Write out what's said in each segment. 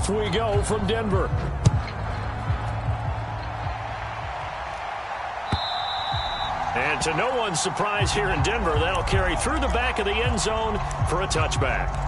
Off we go from Denver. And to no one's surprise here in Denver, that'll carry through the back of the end zone for a touchback.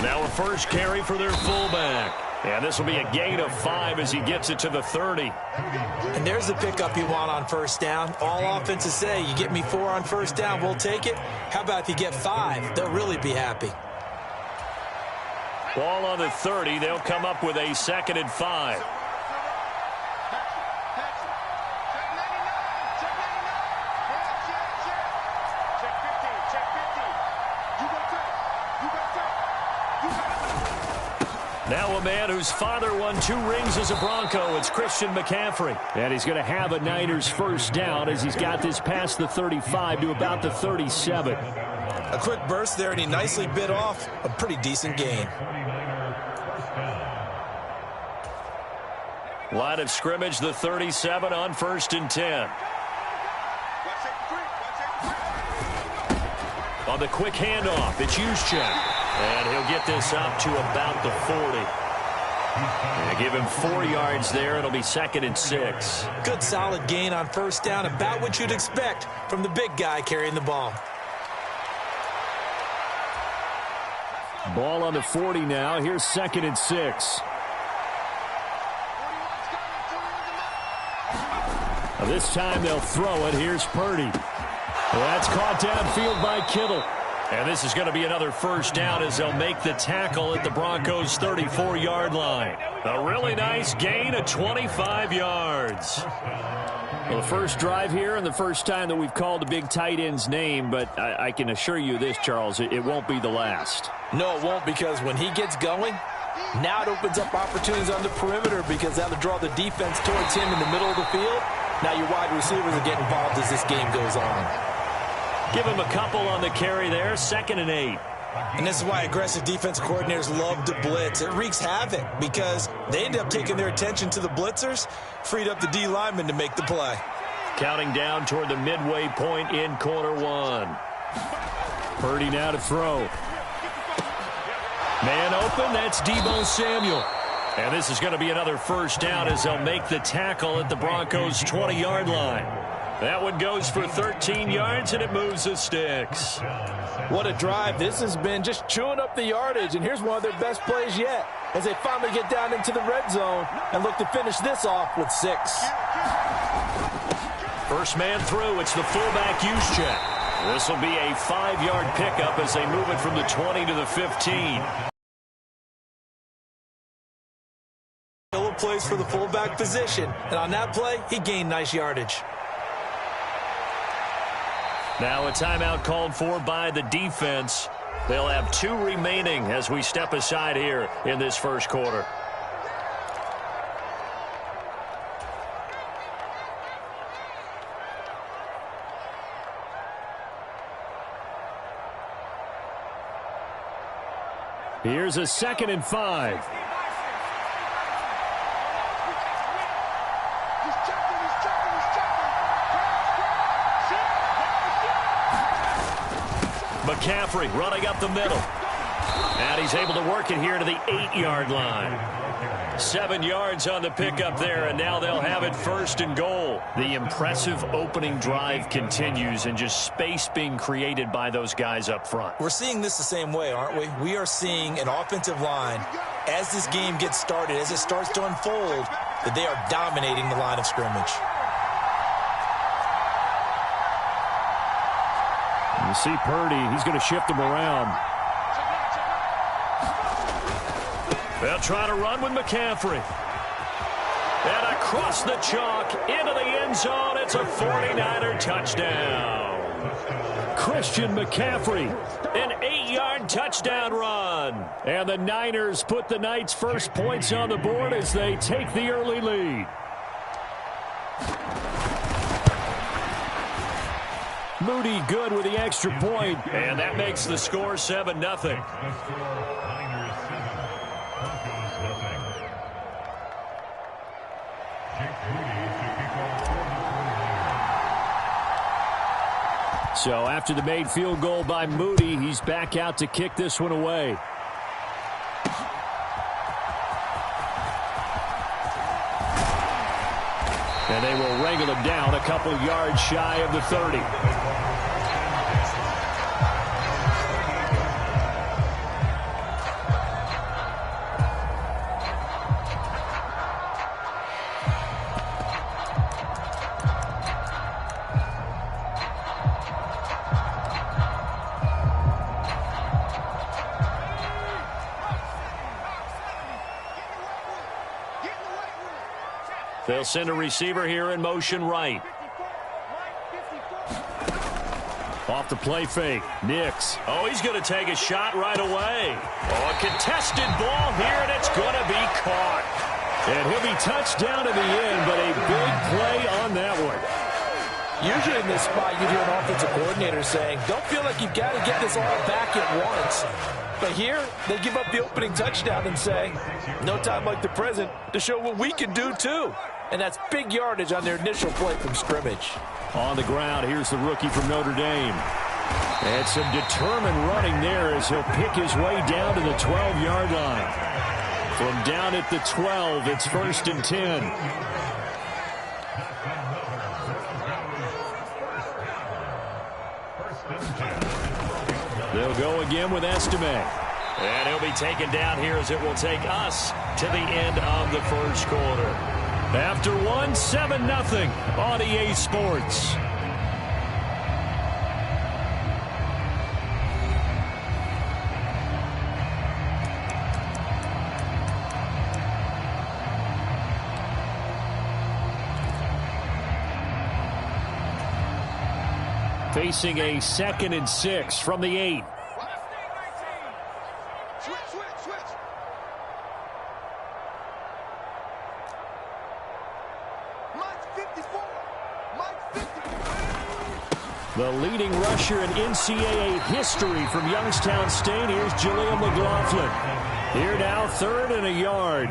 Now a first carry for their fullback. And this will be a gain of 5 as he gets it to the 30. And there's the pickup you want on first down. All offenses say, you get me 4 on first down, we'll take it. How about if you get 5? They'll really be happy. Ball on the 30. They'll come up with a 2nd and 5. Now a man whose father won 2 rings as a Bronco. It's Christian McCaffrey. And he's going to have a Niners first down as he's got this past the 35 to about the 37. A quick burst there, and he nicely bit off a pretty decent gain. Line of scrimmage, the 37 on 1st and 10. On the quick handoff, it's Juszczyk. And he'll get this up to about the 40. And give him 4 yards there. It'll be 2nd and 6. Good solid gain on first down, about what you'd expect from the big guy carrying the ball. Ball on the 40 now. Here's 2nd and 6. Now this time they'll throw it. Here's Purdy. That's caught downfield by Kittle. And this is going to be another first down as they'll make the tackle at the Broncos' 34-yard line. A really nice gain of 25 yards. Well, the first drive here and the first time that we've called the big tight end's name, but I can assure you this, Charles, it won't be the last. No, it won't, because when he gets going, now it opens up opportunities on the perimeter because that'll draw the defense towards him in the middle of the field. Now your wide receivers are getting involved as this game goes on. Give him a couple on the carry there, 2nd and 8. And this is why aggressive defense coordinators love to blitz. It wreaks havoc because they end up taking their attention to the blitzers, freed up the D lineman to make the play. Counting down toward the midway point in quarter 1. Purdy now to throw. Man open, that's Deebo Samuel. And this is going to be another first down as they'll make the tackle at the Broncos' 20-yard line. That one goes for 13 yards, and it moves the sticks. What a drive. This has been just chewing up the yardage, and here's one of their best plays yet as they finally get down into the red zone and look to finish this off with 6. First man through, it's the fullback Juszczyk. This will be a 5-yard pickup as they move it from the 20 to the 15. Plays for the fullback position, and on that play, he gained nice yardage. Now a timeout called for by the defense. They'll have 2 remaining as we step aside here in this first quarter. Here's a 2nd and 5. McCaffrey running up the middle. And he's able to work it here to the 8-yard line. 7 yards on the pickup there, and now they'll have it 1st and goal. The impressive opening drive continues, and just space being created by those guys up front. We're seeing this the same way, aren't we? We are seeing an offensive line, as this game gets started, as it starts to unfold, that they are dominating the line of scrimmage. You see Purdy, he's going to shift them around. They'll try to run with McCaffrey. And across the chalk into the end zone. It's a 49er touchdown. Christian McCaffrey, an 8-yard touchdown run. And the Niners put the Knights' first points on the board as they take the early lead. Moody good with the extra point, and that makes the score 7-0. So after the made field goal by Moody, he's back out to kick this one away. And they will wrangle him down a couple yards shy of the 30. They'll send a receiver here in motion right. Off the play fake. Nix. Oh, he's going to take a shot right away. Oh, a contested ball here, and it's going to be caught. And he'll be touched down in the end, but a big play on that one. Usually in this spot, you'd hear an offensive coordinator saying, don't feel like you've got to get this all back at once. But here, they give up the opening touchdown and say, no time like the present to show what we can do too. And that's big yardage on their initial play from scrimmage. On the ground, here's the rookie from Notre Dame. And some determined running there as he'll pick his way down to the 12-yard line. From down at the 12, it's 1st and 10. They'll go again with SHAAdDMacK. And he'll be taken down here as it will take us to the end of the first quarter. After 7-0 on EA Sports. Facing a 2nd and 6 from the 8. The leading rusher in NCAA history from Youngstown State. Here's Jaleel McLaughlin. Here now, 3rd and a yard.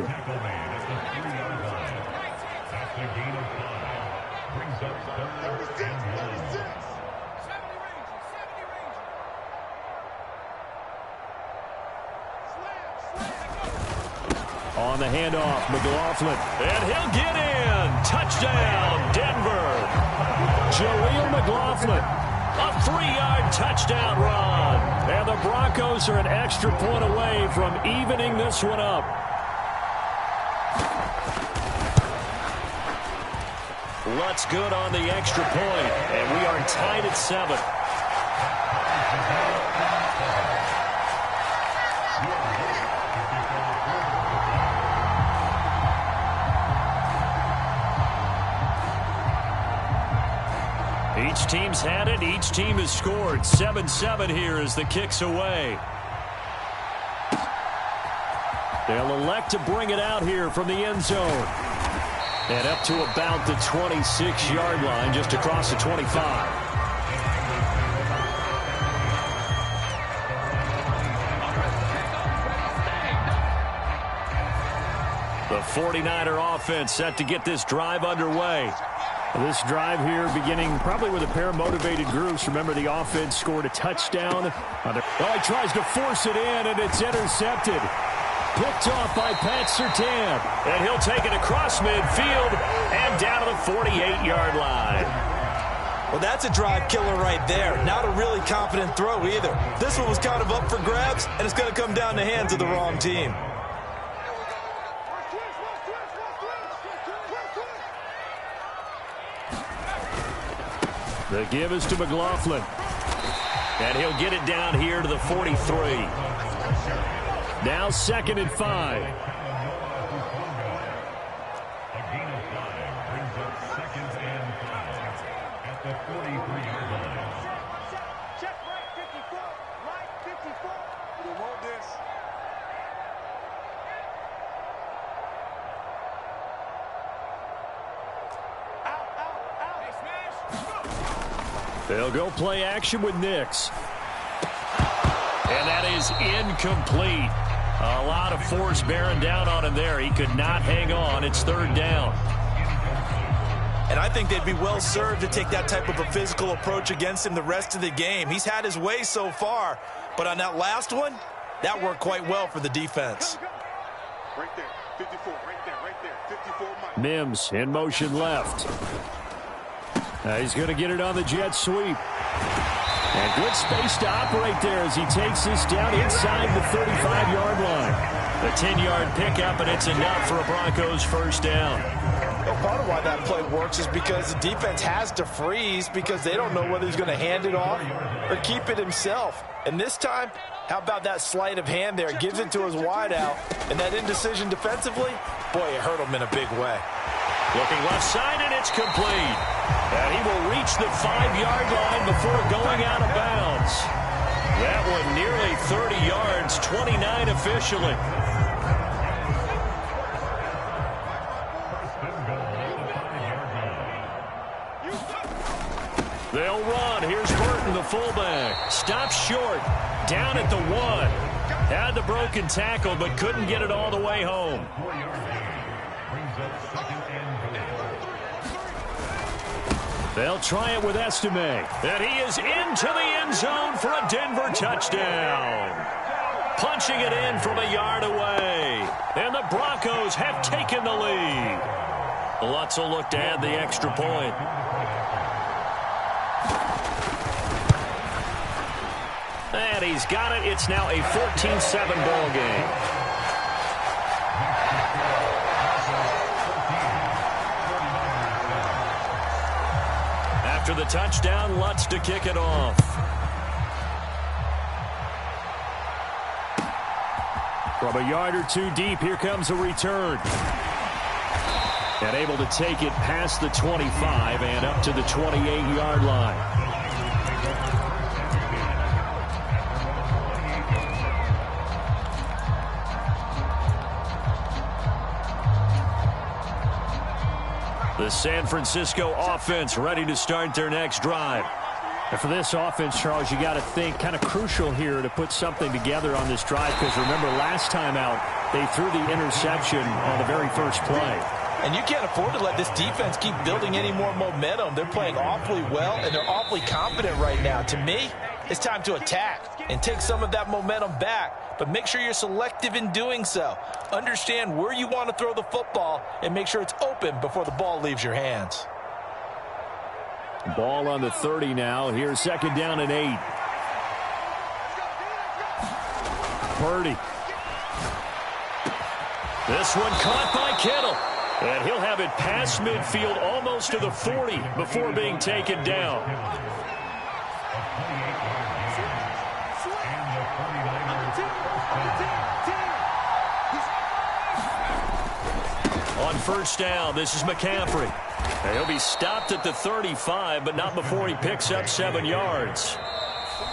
On the handoff, McLaughlin. And he'll get in. Touchdown, Denver. Jaleel McLaughlin, a 3-yard touchdown run. And the Broncos are an extra point away from evening this one up. Lutz good on the extra point, and we are tied at 7. Each team's had it. Each team has scored. 7-7 here as the kick's away. They'll elect to bring it out here from the end zone. And up to about the 26-yard line, just across the 25. The 49er offense set to get this drive underway. This drive here beginning probably with a pair of motivated groups. Remember, the offense scored a touchdown. Oh, he tries to force it in, and it's intercepted. Picked off by Pat Surtain. And he'll take it across midfield and down to the 48-yard line. Well, that's a drive killer right there. Not a really confident throw either. This one was kind of up for grabs, and it's going to come down the hands of the wrong team. The give is to McLaughlin. And he'll get it down here to the 43. Now 2nd and 5. A gain of 5 brings up 2nd and 5 at the 43-yard line. Check right 54. Right 54. We want this. They'll go play action with Nix. And that is incomplete. A lot of force bearing down on him there. He could not hang on. It's 3rd down. And I think they'd be well served to take that type of a physical approach against him the rest of the game. He's had his way so far, but on that last one, that worked quite well for the defense. Right there, 54, right there, 54. Mims in motion left. He's going to get it on the jet sweep. And good space to operate there as he takes this down inside the 35-yard line. A 10-yard pickup, and it's enough for a Broncos first down. Well, part of why that play works is because the defense has to freeze because they don't know whether he's going to hand it off or keep it himself. And this time, how about that sleight of hand there? Gives it to his wideout. And that indecision defensively, boy, it hurt him in a big way. Looking left side, and it's complete. And he will reach the 5-yard line before going out of bounds. That one nearly 30 yards, 29 officially. They'll run. Here's Burton, the fullback. Stops short. Down at the 1. Had the broken tackle, but couldn't get it all the way home. They'll try it with Estime. And he is into the end zone for a Denver touchdown. Punching it in from a yard away. And the Broncos have taken the lead. Lutz will look to add the extra point. And he's got it. It's now a 14-7 ball game. After the touchdown, Lutz to kick it off. From a yard or two deep, here comes a return. And able to take it past the 25 and up to the 28-yard line. The San Francisco offense ready to start their next drive. And for this offense, Charles, you got to think kind of crucial here to put something together on this drive, because remember last time out they threw the interception on the very first play. And you can't afford to let this defense keep building any more momentum. They're playing awfully well, and they're awfully confident right now. To me, it's time to attack and take some of that momentum back. But make sure you're selective in doing so. Understand where you want to throw the football and make sure it's open before the ball leaves your hands. Ball on the 30 now. Here's second down and 8. Purdy. This one caught by Kittle. And he'll have it past midfield almost to the 40 before being taken down. On first down, this is McCaffrey. And he'll be stopped at the 35, but not before he picks up 7 yards.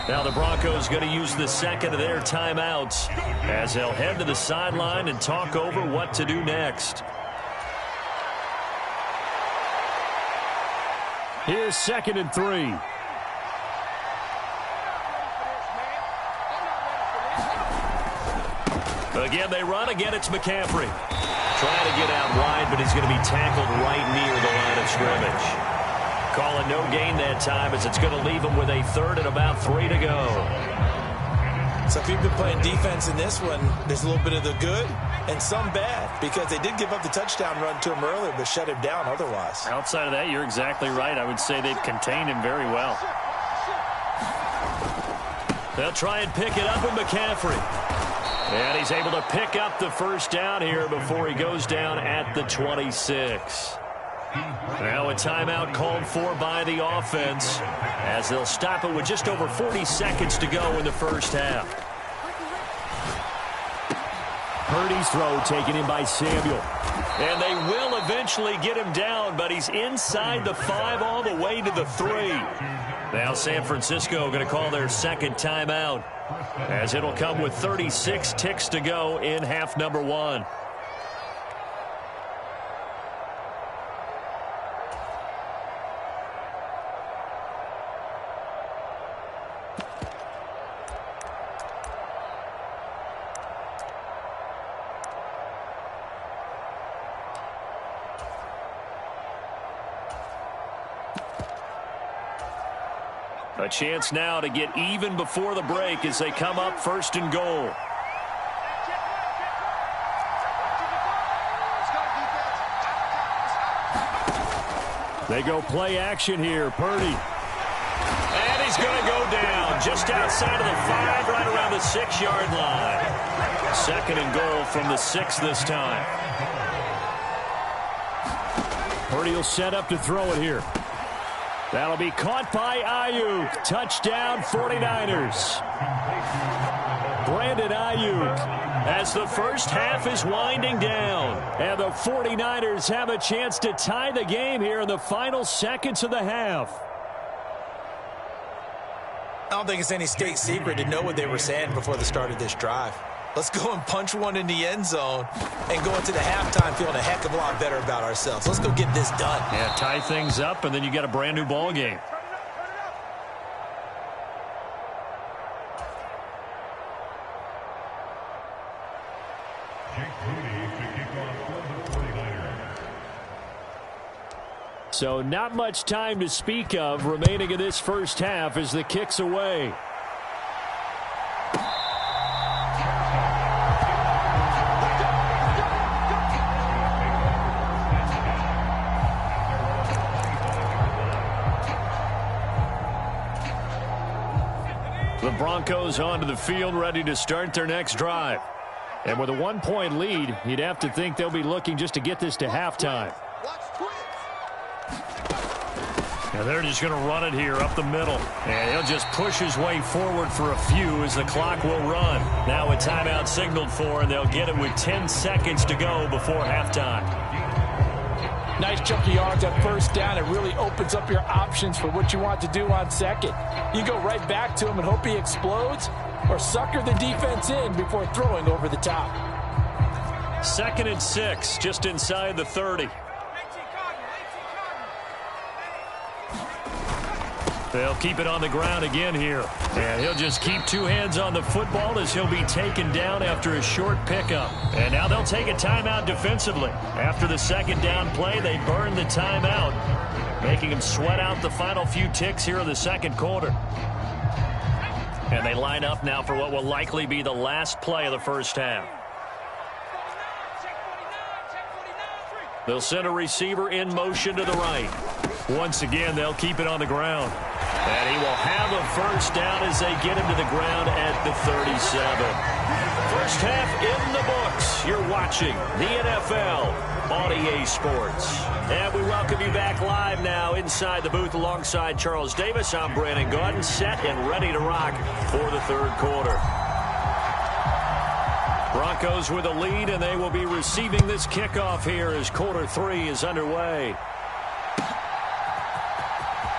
Now the Broncos going to use the second of their timeouts as they'll head to the sideline and talk over what to do next. Here's second and 3. Again, they run. Again, it's McCaffrey. Trying to get out wide, but he's going to be tackled right near the line of scrimmage. Calling no gain that time as it's going to leave him with a third and about 3 to go. So if you've been playing defense in this one, there's a little bit of the good and some bad, because they did give up the touchdown run to him earlier, but shut him down otherwise. Outside of that, you're exactly right. I would say they've contained him very well. They'll try and pick it up with McCaffrey. And he's able to pick up the first down here before he goes down at the 26. Now a timeout called for by the offense as they'll stop it with just over 40 seconds to go in the first half. Purdy's throw taken in by Samuel. And they will eventually get him down, but he's inside the 5 all the way to the 3. Now San Francisco going to call their second timeout as it'll come with 36 ticks to go in half number 1. A chance now to get even before the break as they come up 1st and goal. They go play action here. Purdy. And he's going to go down just outside of the 5, right around the 6-yard line. 2nd and goal from the 6 this time. Purdy will set up to throw it here. That'll be caught by Ayuk. Touchdown 49ers. Brandon Ayuk. As the first half is winding down. And the 49ers have a chance to tie the game here in the final seconds of the half. I don't think it's any state secret to know what they were saying before the start of this drive. Let's go and punch one in the end zone and go into the halftime feeling a heck of a lot better about ourselves. Let's go get this done. Yeah, tie things up, and then you got a brand new ball game. So not much time to speak of remaining in this first half as the kick's away. The Broncos onto the field, ready to start their next drive. And with a 1-point lead, you'd have to think they'll be looking just to get this to halftime. And they're just going to run it here up the middle. And he'll just push his way forward for a few as the clock will run. Now a timeout signaled for, and they'll get it with 10 seconds to go before halftime. Nice chunk of yards at first down. It really opens up your options for what you want to do on second. You go right back to him and hope he explodes, or sucker the defense in before throwing over the top. 2nd and 6, just inside the 30. They'll keep it on the ground again here. And he'll just keep 2 hands on the football as he'll be taken down after a short pickup. And now they'll take a timeout defensively. After the 2nd down play, they burn the timeout, making them sweat out the final few ticks here in the 2nd quarter. And they line up now for what will likely be the last play of the first half. They'll send a receiver in motion to the right. Once again, they'll keep it on the ground. And he will have a first down as they get him to the ground at the 37. First half in the books. You're watching the NFL on EA Sports. And we welcome you back live now inside the booth alongside Charles Davis. I'm Brandon Gaudin, set and ready to rock for the 3rd quarter. Broncos with a lead, and they will be receiving this kickoff here as quarter 3 is underway.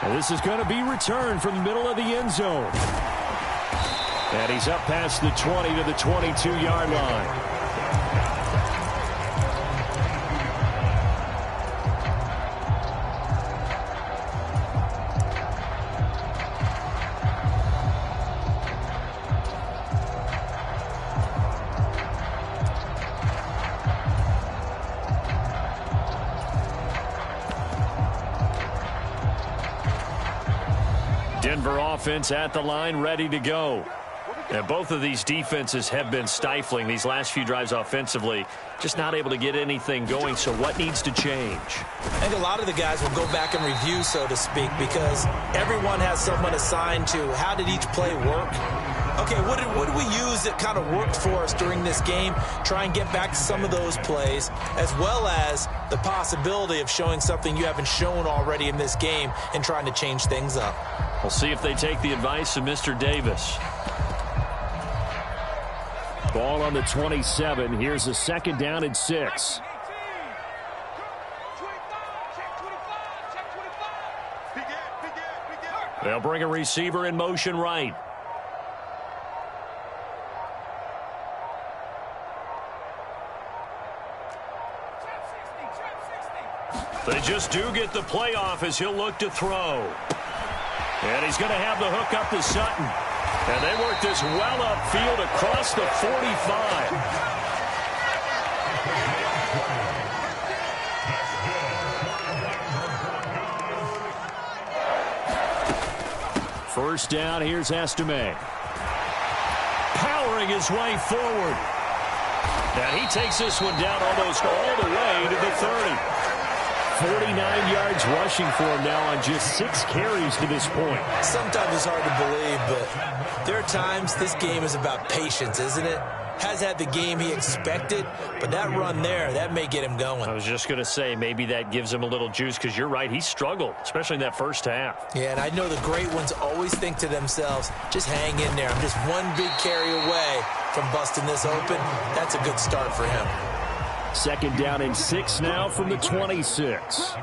And this is going to be returned from the middle of the end zone. And he's up past the 20 to the 22-yard line. Denver offense at the line, ready to go. And both of these defenses have been stifling these last few drives offensively. Just not able to get anything going, so what needs to change? I think a lot of the guys will go back and review, so to speak, because everyone has someone assigned to how did each play work. Okay, what did we use that kind of worked for us during this game? Try and get back to some of those plays, as well as the possibility of showing something you haven't shown already in this game and trying to change things up. We'll see if they take the advice of Mr. Davis. Ball on the 27. Here's a 2nd down and 6. They'll bring a receiver in motion right. They just do get the playoff as he'll look to throw. And he's going to have the hook up to Sutton. And they work this well upfield across the 45. First down, here's SHAAdDMacK. Powering his way forward. And he takes this one down almost all the way to the 30. 49 yards rushing for him now on just 6 carries to this point. Sometimes it's hard to believe, but there are times this game is about patience, isn't it? Has had the game he expected, but that run there, that may get him going. I was just going to say, maybe that gives him a little juice, because you're right, he struggled, especially in that first half. Yeah, and I know the great ones always think to themselves, just hang in there. I'm just one big carry away from busting this open. That's a good start for him. Second down and 6 now from the 26.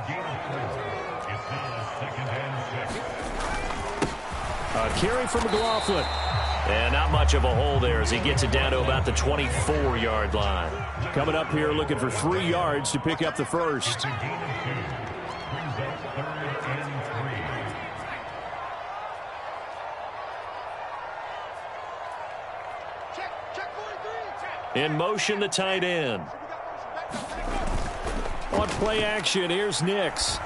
A carry from McLaughlin. And not much of a hole there as he gets it down to about the 24-yard line. Coming up here looking for 3 yards to pick up the first. In motion, the tight end. On play action, here's Nix.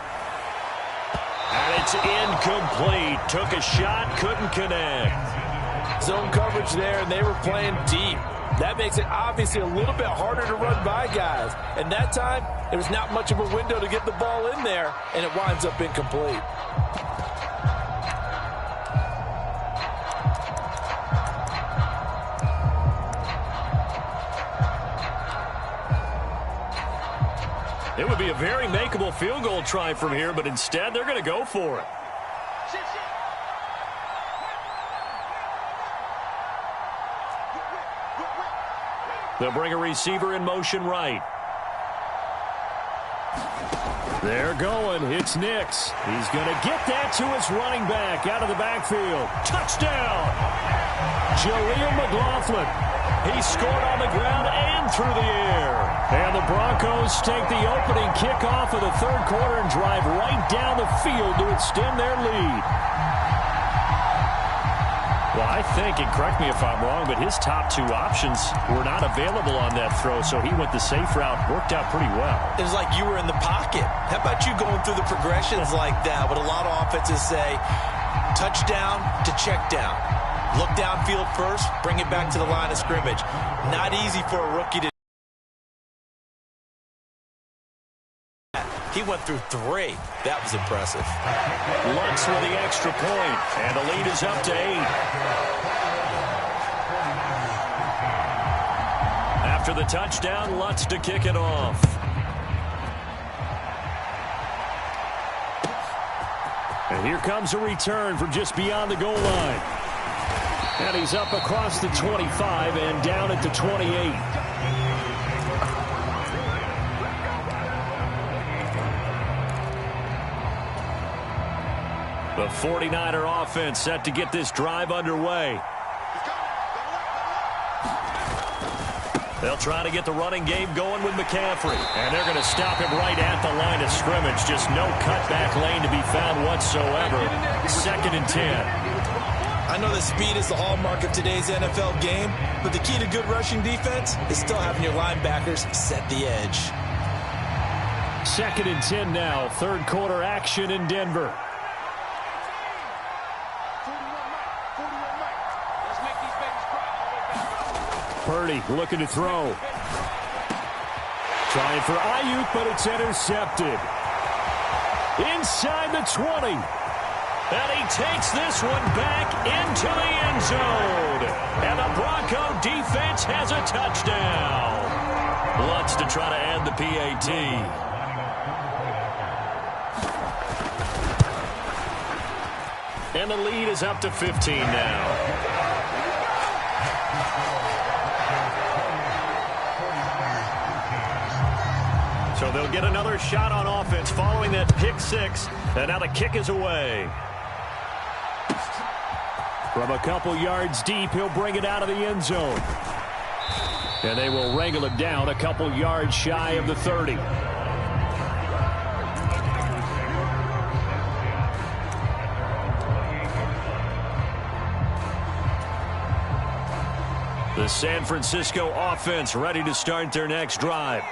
And it's incomplete. Took a shot, couldn't connect. Zone coverage there, and they were playing deep. That makes it obviously a little bit harder to run by guys. And that time, there was not much of a window to get the ball in there, and it winds up incomplete. It would be a very makeable field goal try from here, but instead they're going to go for it. They'll bring a receiver in motion right. They're going. It's Nix. He's going to get that to his running back out of the backfield. Touchdown! Jaleel McLaughlin. He scored on the ground and through the air. And the Broncos take the opening kickoff of the third quarter and drive right down the field to extend their lead. Well, I think, and correct me if I'm wrong, but his top 2 options were not available on that throw, so he went the safe route. Worked out pretty well. It was like you were in the pocket. How about you going through the progressions like that? What a lot of offenses say, touchdown to check down. Look downfield first, bring it back to the line of scrimmage. Not easy for a rookie to. He went through 3. That was impressive. Lutz with the extra point, and the lead is up to 8. After the touchdown, Lutz to kick it off. And here comes a return from just beyond the goal line. And he's up across the 25 and down at the 28. The 49er offense set to get this drive underway. They'll try to get the running game going with McCaffrey. And they're going to stop him right at the line of scrimmage. Just no cutback lane to be found whatsoever. 2nd and 10. I know that speed is the hallmark of today's NFL game, but the key to good rushing defense is still having your linebackers set the edge. 2nd and 10 now. Third quarter action in Denver. Purdy looking to throw. Trying for Ayuk, but it's intercepted. Inside the 20. And he takes this one back into the end zone. And the Bronco defense has a touchdown. Lutz to try to add the PAT. And the lead is up to 15 now. So they'll get another shot on offense following that pick 6. And now the kick is away. From a couple yards deep, he'll bring it out of the end zone. And they will wrangle it down a couple yards shy of the 30. The San Francisco offense ready to start their next drive.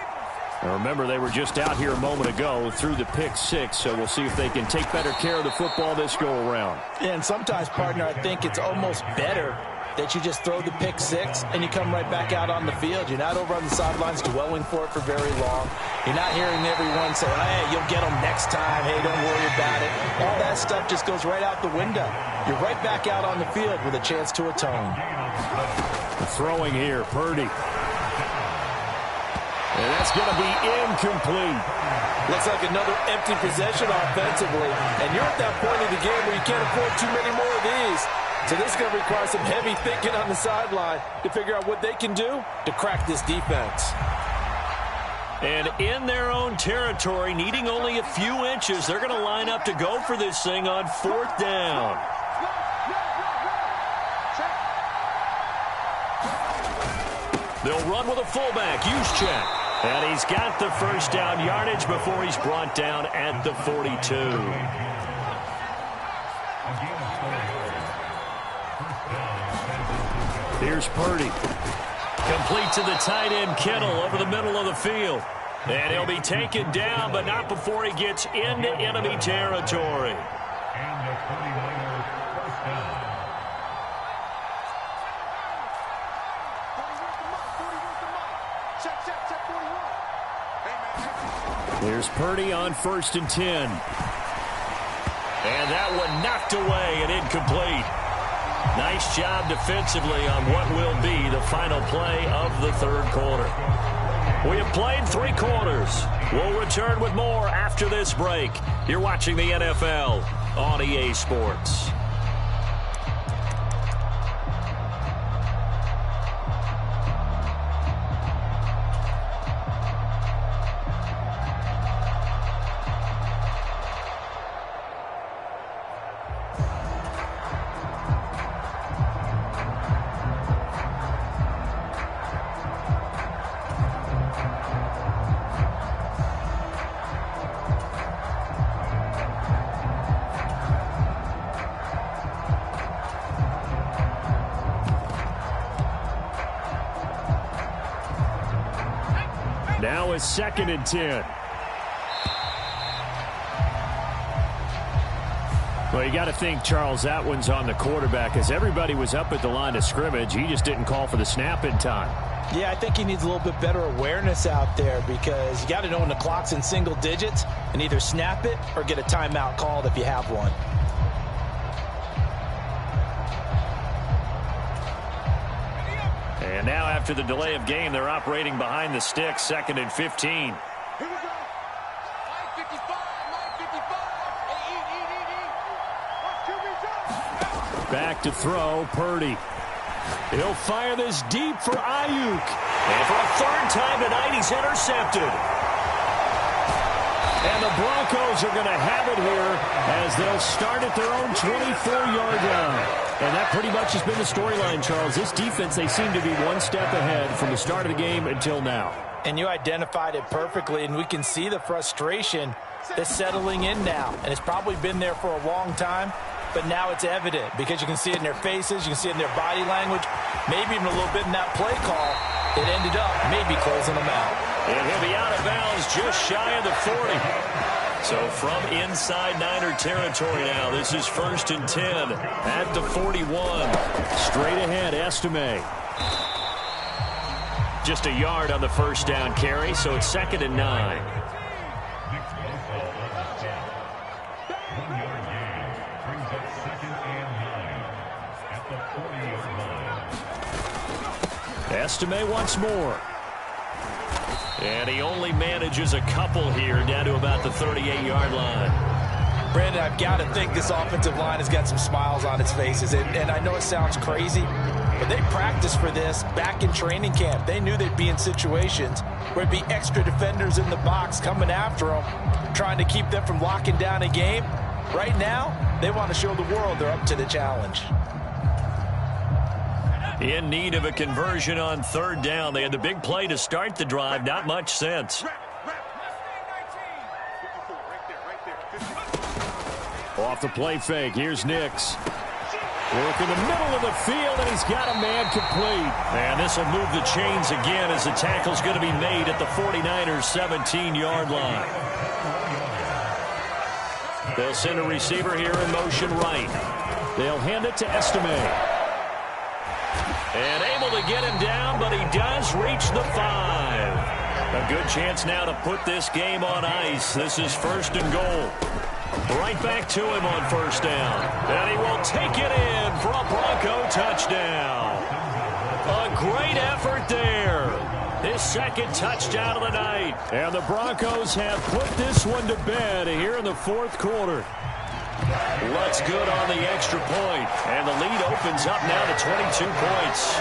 Now remember, they were just out here a moment ago through the pick six, so we'll see if they can take better care of the football this go-around. Yeah, and sometimes, partner, I think it's almost better that you just throw the pick six and you come right back out on the field. You're not over on the sidelines dwelling for it for very long. You're not hearing everyone say, hey, you'll get them next time. Hey, don't worry about it. All that stuff just goes right out the window. You're right back out on the field with a chance to atone. Throwing here, Purdy. And that's going to be incomplete. Looks like another empty possession offensively. And you're at that point of the game where you can't afford too many more of these. So this is going to require some heavy thinking on the sideline to figure out what they can do to crack this defense. And in their own territory, needing only a few inches, they're going to line up to go for this thing on 4th down. They'll run with a fullback, Juszczyk. And he's got the first down yardage before he's brought down at the 42. Here's Purdy. Complete to the tight end, Kittle, over the middle of the field. And he'll be taken down, but not before he gets into enemy territory. And the 49ers first down. Here's Purdy on 1st and 10. And that one knocked away and incomplete. Nice job defensively on what will be the final play of the 3rd quarter. We have played 3 quarters. We'll return with more after this break. You're watching the NFL on EA Sports. Now it's 2nd and 10. Well, you got to think, Charles, that one's on the quarterback, as everybody was up at the line of scrimmage. He just didn't call for the snap in time. Yeah, I think he needs a little bit better awareness out there, because you got to know when the clock's in single digits and either snap it or get a timeout called if you have one. And now, after the delay of game, they're operating behind the sticks, 2nd and 15. Here we go. Line 55, line 55. Back to throw, Purdy. He'll fire this deep for Ayuk. And for a 3rd time tonight, he's intercepted. And the Broncos are going to have it here as they'll start at their own 24-yard line. And that pretty much has been the storyline, Charles. This defense, they seem to be one step ahead from the start of the game until now. And you identified it perfectly, and we can see the frustration that's settling in now. And it's probably been there for a long time, but now it's evident because you can see it in their faces, you can see it in their body language, maybe even a little bit in that play call. It ended up maybe closing them out. And he'll be out of bounds just shy of the 40. So from inside Niner territory now, this is 1st and 10 at the 41. Straight ahead, Estime. Just a yard on the 1st down carry, so it's 2nd and 9. Nick Bosa on the 10. 1-yard gain brings up 2nd and 9 at the 40-yard line. Estime once more. And he only manages a couple here down to about the 38-yard line. Brandon, I've got to think this offensive line has got some smiles on its faces. And I know it sounds crazy, but they practiced for this back in training camp. They knew they'd be in situations where it'd be extra defenders in the box coming after them, trying to keep them from locking down a game. Right now, they want to show the world they're up to the challenge. In need of a conversion on 3rd down. They had the big play to start the drive. Not much sense. Off the play fake. Here's Nix. Work in the middle of the field, and he's got a man complete. And this will move the chains again as the tackle's going to be made at the 49ers' 17-yard line. They'll send a receiver here in motion right. They'll hand it to Estime. And able to get him down, but he does reach the 5. A good chance now to put this game on ice. This is 1st and goal. Right back to him on 1st down. And he will take it in for a Bronco touchdown. A great effort there. His 2nd touchdown of the night. And the Broncos have put this one to bed here in the 4th quarter. Looks good on the extra point. And the lead opens up now to 22 points.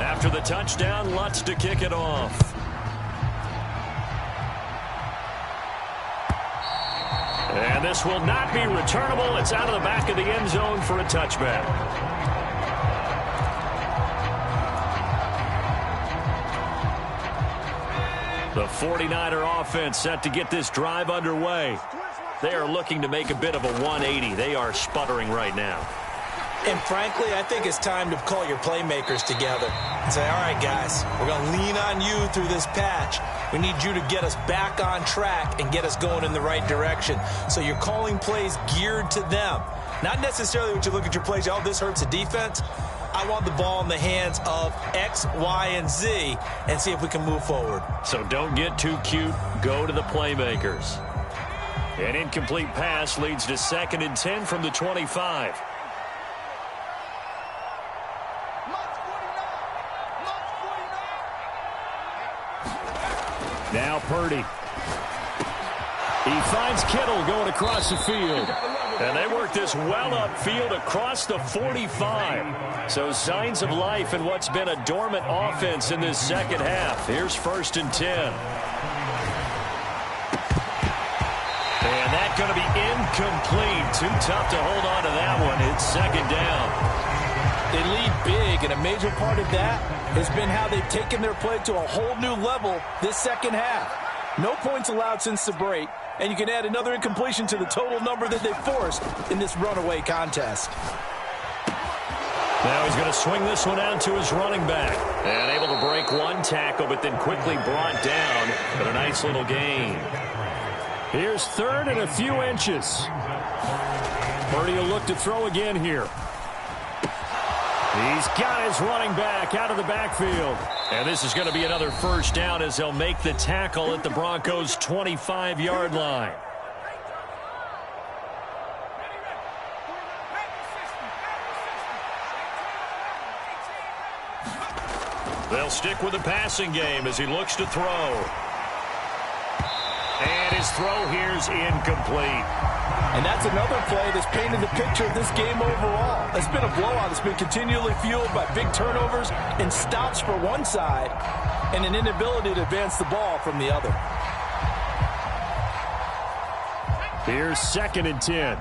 After the touchdown, Lutz to kick it off. And this will not be returnable. It's out of the back of the end zone for a touchback. The 49er offense set to get this drive underway. They are looking to make a bit of a 180. They are sputtering right now. And frankly, I think it's time to call your playmakers together and say, all right, guys, we're going to lean on you through this patch. We need you to get us back on track and get us going in the right direction. So you're calling plays geared to them. Not necessarily when you look at your plays, oh, this hurts the defense. I want the ball in the hands of X, Y, and Z and see if we can move forward. So don't get too cute. Go to the playmakers. An incomplete pass leads to 2nd and 10 from the 25. Now Purdy. He finds Kittle going across the field. And they work this well upfield across the 45. So signs of life in what's been a dormant offense in this 2nd half. Here's 1st and 10. And that's going to be incomplete. Too tough to hold on to that one. It's 2nd down. They lead big, and a major part of that has been how they've taken their play to a whole new level this 2nd half. No points allowed since the break, and you can add another incompletion to the total number that they forced in this runaway contest. Now he's going to swing this one out to his running back. And able to break one tackle, but then quickly brought down. But a nice little gain. Here's 3rd and a few inches. Purdy will look to throw again here. He's got his running back out of the backfield. And this is going to be another 1st down as they'll make the tackle at the Broncos' 25-yard line. They'll stick with the passing game as he looks to throw. And his throw here's incomplete. And that's another play that's painted the picture of this game overall. It's been a blowout. It's been continually fueled by big turnovers and stops for one side and an inability to advance the ball from the other. Here's 2nd and 10.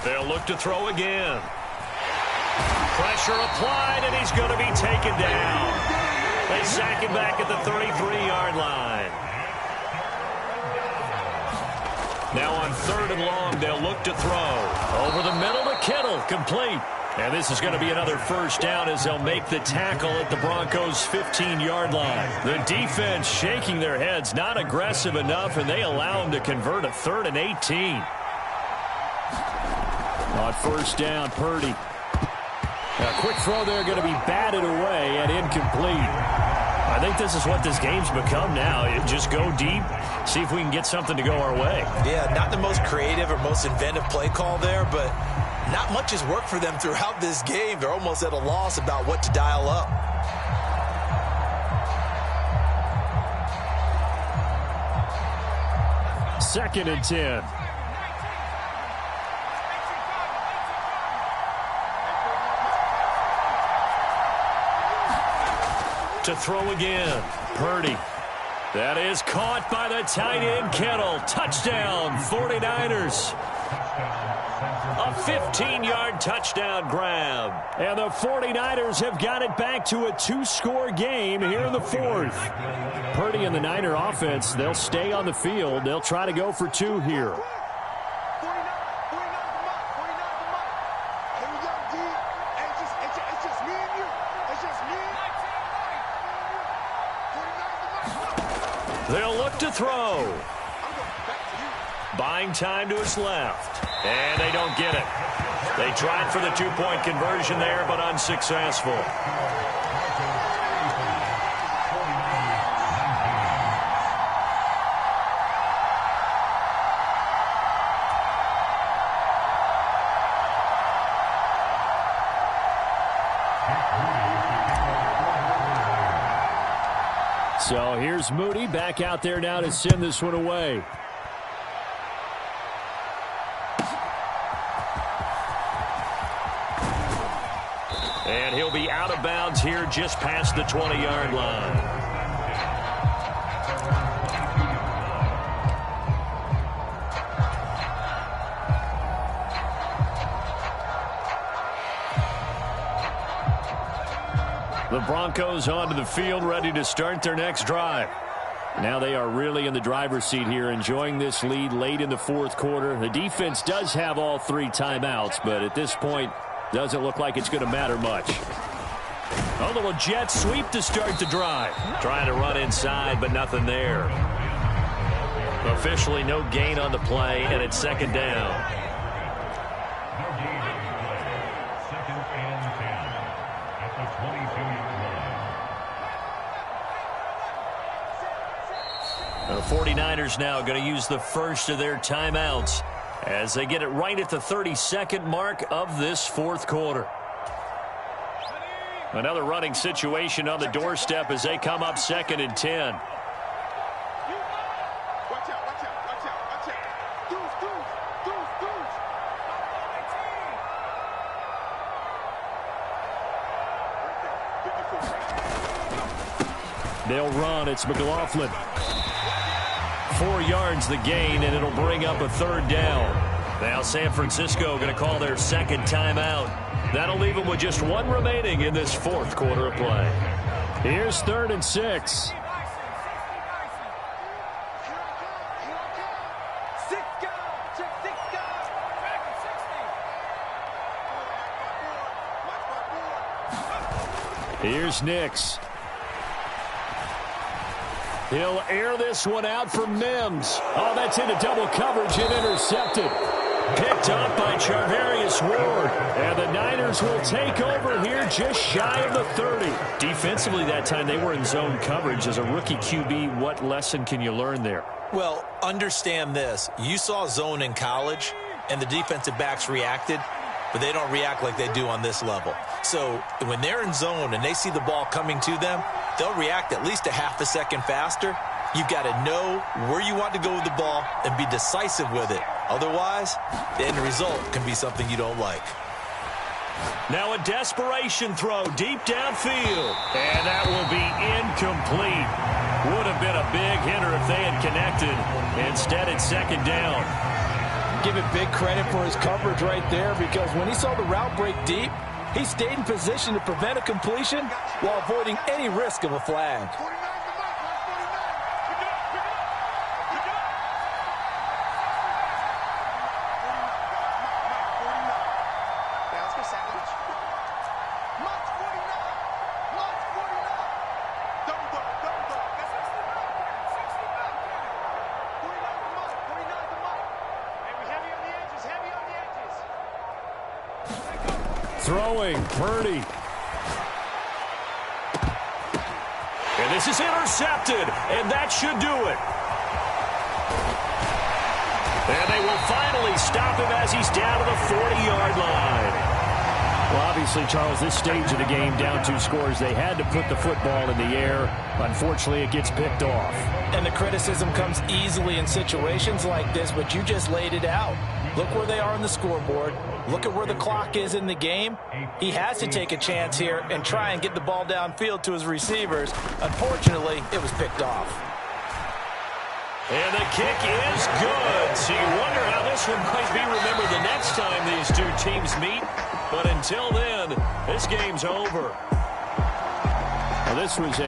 They'll look to throw again. Pressure applied, and he's going to be taken down. They sack him back at the 33-yard line. Now on 3rd and long, they'll look to throw. Over the middle to Kittle, complete. And this is going to be another 1st down as they'll make the tackle at the Broncos' 15-yard line. The defense shaking their heads, not aggressive enough, and they allow him to convert a 3rd and 18. On 1st down, Purdy. A quick throw there going to be batted away and incomplete. I think this is what this game's become now. You just go deep, see if we can get something to go our way. Yeah, not the most creative or most inventive play call there, but not much has worked for them throughout this game. They're almost at a loss about what to dial up. Second and 10. To throw again, Purdy. That is caught by the tight end, Kittle. Touchdown, 49ers. A 15-yard touchdown grab. And the 49ers have got it back to a 2-score game here in the fourth. Purdy and the Niner offense, they'll stay on the field. They'll try to go for 2 here. They'll look to throw. Buying time to his left. And they don't get it. They tried for the 2-point conversion there, but unsuccessful. So here's Moody back out there now to send this one away. And he'll be out of bounds here just past the 20-yard line. The Broncos onto the field, ready to start their next drive. Now they are really in the driver's seat here, enjoying this lead late in the fourth quarter. The defense does have all 3 timeouts, but at this point, doesn't look like it's going to matter much. A little jet sweep to start the drive. Trying to run inside, but nothing there. Officially no gain on the play, and it's second down. The 49ers now going to use the first of their timeouts as they get it right at the 32nd mark of this fourth quarter. Another running situation on the doorstep as they come up 2nd and 10. They'll run. It's McLaughlin. 4 yards the gain, and it'll bring up a 3rd down. Now San Francisco going to call their second timeout. That'll leave them with just 1 remaining in this fourth quarter of play. Here's 3rd and 6. Here's Nix. He'll air this one out for Mims. Oh, that's into double coverage and intercepted. Picked up by Charvarius Ward. And the Niners will take over here just shy of the 30. Defensively that time, they were in zone coverage. As a rookie QB, what lesson can you learn there? Well, understand this. You saw zone in college, and the defensive backs reacted, but they don't react like they do on this level. So when they're in zone and they see the ball coming to them, they'll react at least a half a second faster. You've got to know where you want to go with the ball and be decisive with it. Otherwise, the end result can be something you don't like. Now a desperation throw deep downfield. And that will be incomplete. Would have been a big hitter if they had connected. Instead, it's 2nd down. Give it big credit for his coverage right there, because when he saw the route break deep, he stayed in position to prevent a completion while avoiding any risk of a flag. Throwing, Purdy. And this is intercepted, and that should do it. And they will finally stop him as he's down to the 40-yard line. Well, obviously, Charles, this stage of the game, down 2 scores, they had to put the football in the air. Unfortunately, it gets picked off. And the criticism comes easily in situations like this, but you just laid it out. Look where they are on the scoreboard. Look at where the clock is in the game. He has to take a chance here and try and get the ball downfield to his receivers. Unfortunately, it was picked off. And the kick is good. So you wonder how this one might be remembered the next time these two teams meet. But until then, this game's over. Well, this was